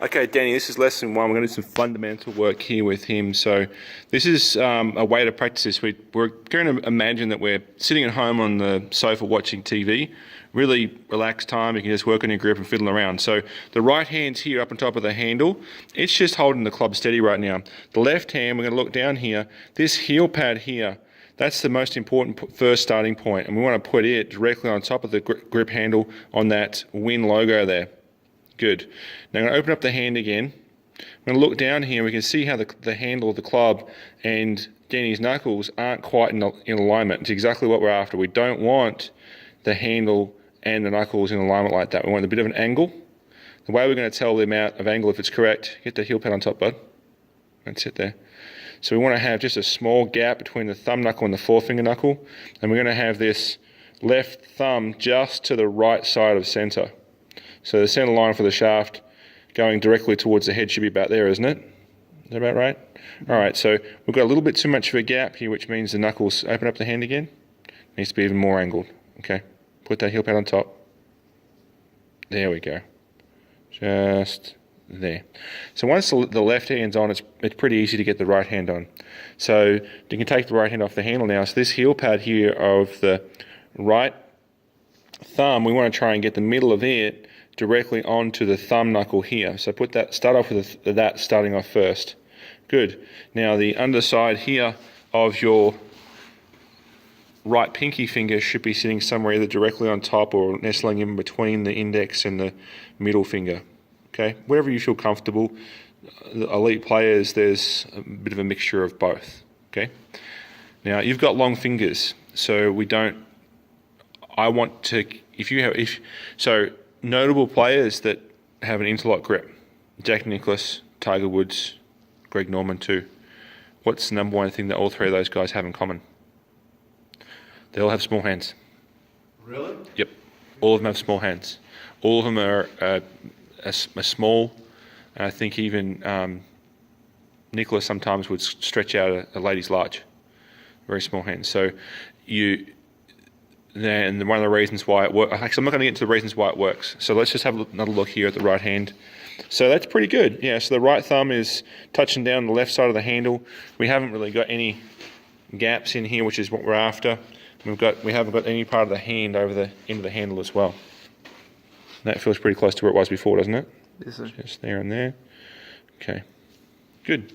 Okay, Danny, this is lesson one. We're going to do some fundamental work here with him. So this is a way to practice this. We're going to imagine that we're sitting at home on the sofa watching TV, really relaxed time. You can just work on your grip and fiddle around. So the right hand's here up on top of the handle. It's just holding the club steady right now. The left hand, we're going to look down here. This heel pad here, that's the most important first starting point, and we want to put it directly on top of the grip handle on that Win logo there. Good. Now I'm going to open up the hand again. I'm going to look down here. We can see how the handle of the club and Denney's knuckles aren't quite in alignment. It's exactly what we're after. We don't want the handle and the knuckles in alignment like that. We want a bit of an angle. The way we're going to tell the amount of angle if it's correct, get the heel pad on top, bud. That's it there. So we want to have just a small gap between the thumb knuckle and the forefinger knuckle, and we're going to have this left thumb just to the right side of center. So the center line for the shaft going directly towards the head should be about there, isn't it? Is that about right? All right, so we've got a little bit too much of a gap here, which means the knuckles open up the hand again. Needs to be even more angled. Okay, put that heel pad on top. There we go. Just there. So once the left hand's on, it's pretty easy to get the right hand on. So you can take the right hand off the handle now. So this heel pad here of the right thumb, we want to try and get the middle of it directly onto the thumb knuckle here. So start off with that starting off first. Good. Now the underside here of your right pinky finger should be sitting somewhere either directly on top or nestling in between the index and the middle finger. Okay, wherever you feel comfortable. The elite players, there's a bit of a mixture of both. Okay. Now you've got long fingers, so so notable players that have an interlock grip: Jack Nicklaus, Tiger Woods, Greg Norman too. What's the number one thing that all three of those guys have in common? They all have small hands. Really? Yep. All of them have small hands. All of them are small. I think even Nicklaus sometimes would stretch out a lady's large. Very small hands. So and one of the reasons why it works, actually I'm not going to get into the reasons why it works. So let's just have another look here at the right hand. So that's pretty good. Yeah, so the right thumb is touching down the left side of the handle. We haven't really got any gaps in here, which is what we're after. We haven't got any part of the hand over the end of the handle as well. That feels pretty close to where it was before, doesn't it? Yes, sir. Just there and there. Okay, good.